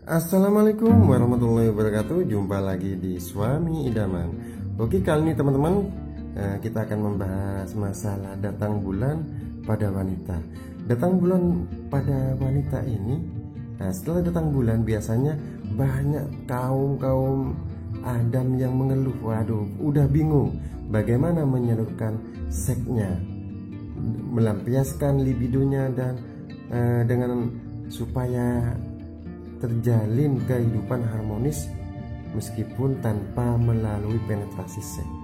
Assalamualaikum warahmatullahi wabarakatuh. Jumpa lagi di Suami Idaman. Oke, kali ini teman-teman kita akan membahas masalah datang bulan pada wanita. Datang bulan pada wanita ini, setelah datang bulan biasanya banyak kaum Adam yang mengeluh. Waduh, udah bingung bagaimana menyalurkan seksnya, melampiaskan libidonya dan dengan supaya terjalin kehidupan harmonis meskipun tanpa melalui penetrasi seks.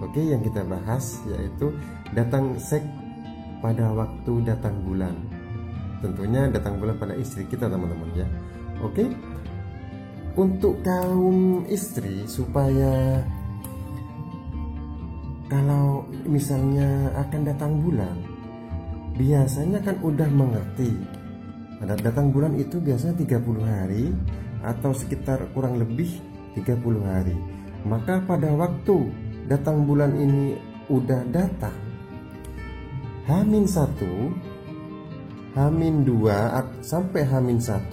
Oke, yang kita bahas yaitu datang seks pada waktu datang bulan. Tentunya datang bulan pada istri kita, teman-teman ya. Oke, untuk kaum istri supaya kalau misalnya akan datang bulan, biasanya kan udah mengerti. Datang bulan itu biasanya 30 hari atau sekitar kurang lebih 30 hari. Maka pada waktu datang bulan ini udah datang, H-1, H-2 sampai H-1,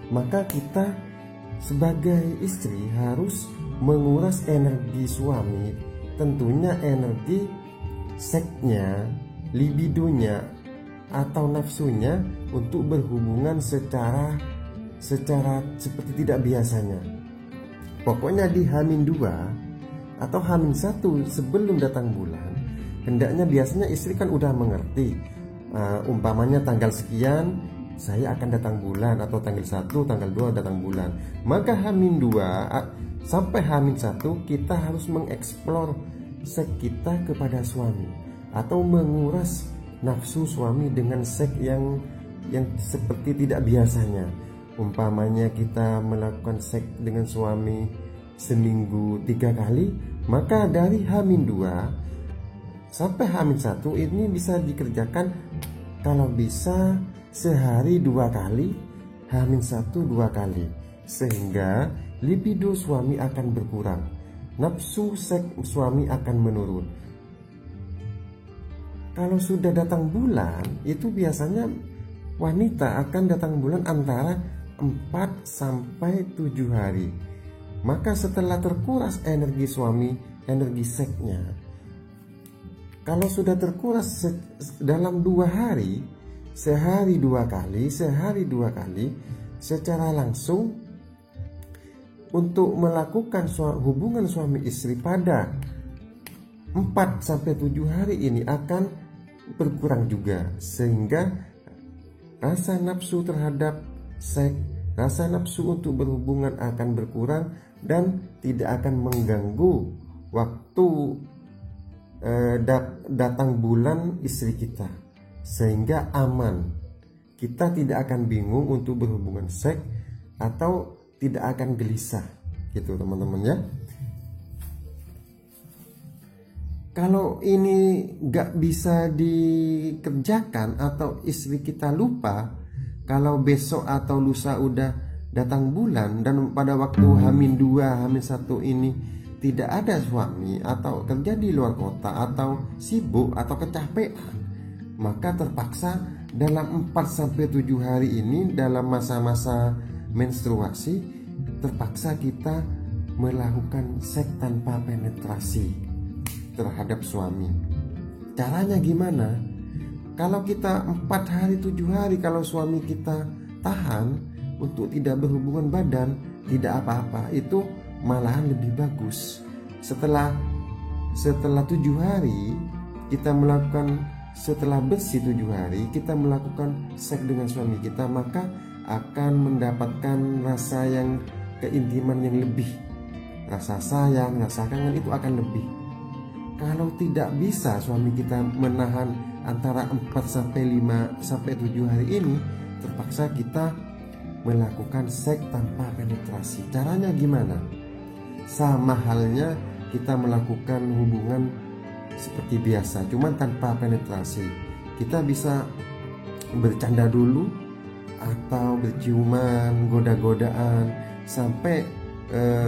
maka kita sebagai istri harus menguras energi suami, tentunya energi seksnya, libidonya atau nafsunya untuk berhubungan secara seperti tidak biasanya. Pokoknya di H-2 atau H-1 sebelum datang bulan, hendaknya biasanya istri kan udah mengerti, umpamanya tanggal sekian saya akan datang bulan, atau tanggal 1, tanggal 2 datang bulan. Maka H-2 sampai H-1 kita harus mengeksplor seks kita kepada suami atau menguras nafsu suami dengan seks yang seperti tidak biasanya. Umpamanya kita melakukan seks dengan suami seminggu 3 kali, maka dari H-2 sampai H-1 ini bisa dikerjakan kalau bisa sehari 2 kali, H-1 2 kali, sehingga libido suami akan berkurang, nafsu seks suami akan menurun. Kalau sudah datang bulan, itu biasanya wanita akan datang bulan antara 4 sampai 7 hari. Maka setelah terkuras energi suami, energi seksnya, kalau sudah terkuras dalam 2 hari, sehari 2 kali, secara langsung untuk melakukan hubungan suami istri pada 4 sampai 7 hari ini akan berkurang juga, sehingga rasa nafsu terhadap seks, rasa nafsu untuk berhubungan akan berkurang dan tidak akan mengganggu waktu datang bulan istri kita, sehingga aman. Kita tidak akan bingung untuk berhubungan seks atau tidak akan gelisah gitu, teman-teman ya. Kalau ini gak bisa dikerjakan atau istri kita lupa, kalau besok atau lusa udah datang bulan dan pada waktu H-2, H-1 ini tidak ada suami atau kerja di luar kota atau sibuk atau kecapean, maka terpaksa dalam 4 sampai 7 hari ini, dalam masa-masa menstruasi, terpaksa kita melakukan seks tanpa penetrasi terhadap suami. Caranya gimana? Kalau kita 4 hari 7 hari, kalau suami kita tahan untuk tidak berhubungan badan, tidak apa-apa, itu malahan lebih bagus. Setelah 7 hari kita melakukan, setelah bersih 7 hari kita melakukan seks dengan suami kita, maka akan mendapatkan rasa yang keintiman yang lebih, rasa sayang, rasa kangen itu akan lebih. Kalau tidak bisa suami kita menahan antara 4 sampai 5 sampai 7 hari ini, terpaksa kita melakukan seks tanpa penetrasi. Caranya gimana? Sama halnya kita melakukan hubungan seperti biasa, cuman tanpa penetrasi. Kita bisa bercanda dulu atau berciuman, goda-godaan sampai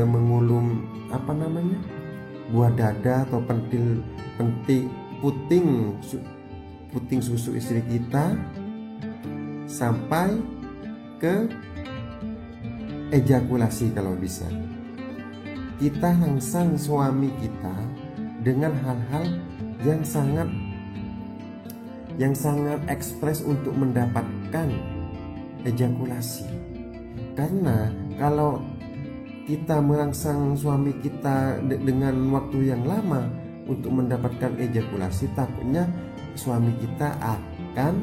mengulum buah dada atau puting susu istri kita sampai ke ejakulasi kalau bisa. Kita rangsang suami kita dengan hal-hal yang sangat ekspres untuk mendapatkan ejakulasi. Karena kalau kita merangsang suami kita dengan waktu yang lama untuk mendapatkan ejakulasi, takutnya suami kita akan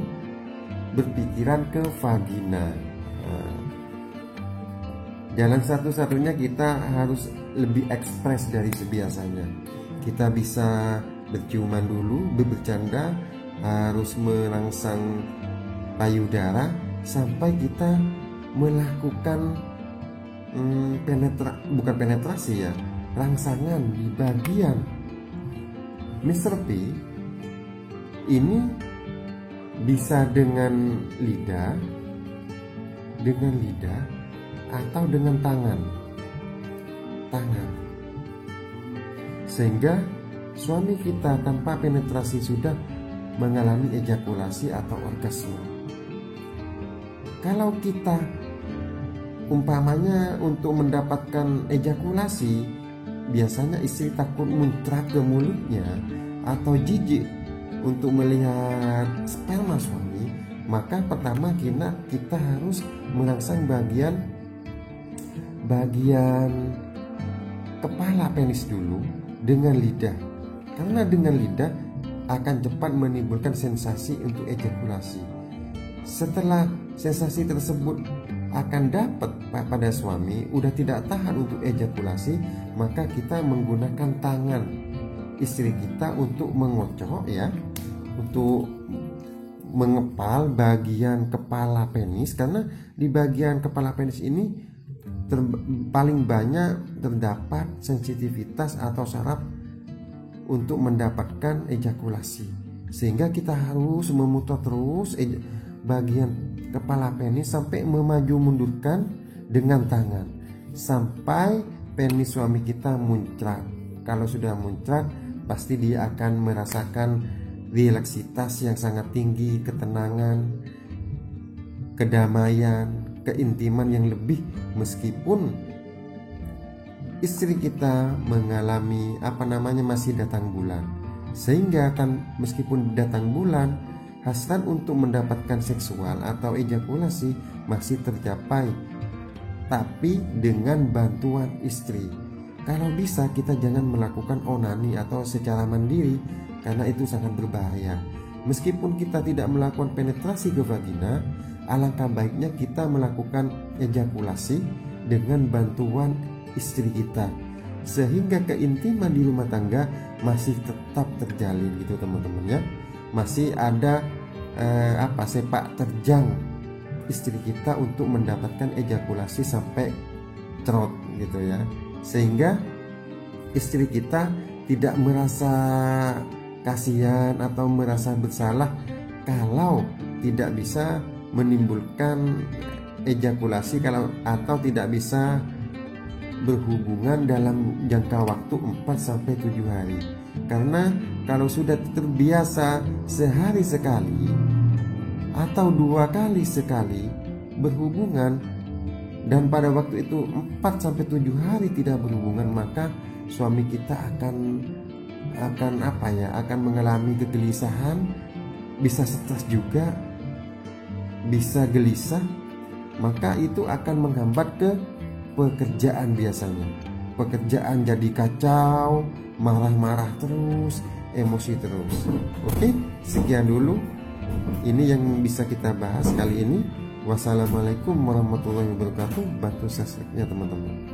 berpikiran ke vagina. Jalan satu-satunya kita harus lebih ekspres dari sebiasanya. Kita bisa berciuman dulu, bercanda, harus merangsang payudara sampai kita melakukan bukan penetrasi ya, rangsangan di bagian Mr. P. Ini bisa dengan lidah atau dengan tangan, sehingga suami kita tanpa penetrasi sudah mengalami ejakulasi atau orgasme. Kalau kita umpamanya untuk mendapatkan ejakulasi, biasanya istri takut muncrat ke mulutnya atau jijik untuk melihat sperma suami, maka pertama kita harus merangsang bagian kepala penis dulu dengan lidah, karena dengan lidah akan cepat menimbulkan sensasi untuk ejakulasi. Setelah sensasi tersebut akan dapat pada suami, udah tidak tahan untuk ejakulasi, maka kita menggunakan tangan istri kita untuk mengocok ya, untuk mengepal bagian kepala penis, karena di bagian kepala penis ini paling banyak terdapat sensitivitas atau saraf untuk mendapatkan ejakulasi, sehingga kita harus memutar terus bagian kepala penis sampai memaju mundurkan dengan tangan sampai penis suami kita muncrat. Kalau sudah muncrat, pasti dia akan merasakan relaksitas yang sangat tinggi, ketenangan, kedamaian, keintiman yang lebih, meskipun istri kita mengalami masih datang bulan. Sehingga kan meskipun datang bulan, hasrat untuk mendapatkan seksual atau ejakulasi masih tercapai, tapi dengan bantuan istri. Kalau bisa kita jangan melakukan onani atau secara mandiri, karena itu sangat berbahaya. Meskipun kita tidak melakukan penetrasi ke vagina, alangkah baiknya kita melakukan ejakulasi dengan bantuan istri kita, sehingga keintiman di rumah tangga masih tetap terjalin gitu teman-teman ya. Masih ada sepak terjang istri kita untuk mendapatkan ejakulasi sampai trot gitu ya, sehingga istri kita tidak merasa kasihan atau merasa bersalah kalau tidak bisa menimbulkan ejakulasi atau tidak bisa berhubungan dalam jangka waktu 4-7 hari. Karena kalau sudah terbiasa sehari sekali atau 2 kali sekali berhubungan, dan pada waktu itu 4-7 hari tidak berhubungan, maka suami kita akan mengalami kegelisahan, bisa stres juga, bisa gelisah, maka itu akan menghambat ke pekerjaan biasanya. Pekerjaan jadi kacau, marah-marah terus, emosi terus. Oke, sekian dulu. Ini yang bisa kita bahas kali ini. Wassalamualaikum warahmatullahi wabarakatuh. Bantu subscribe-nya teman-teman.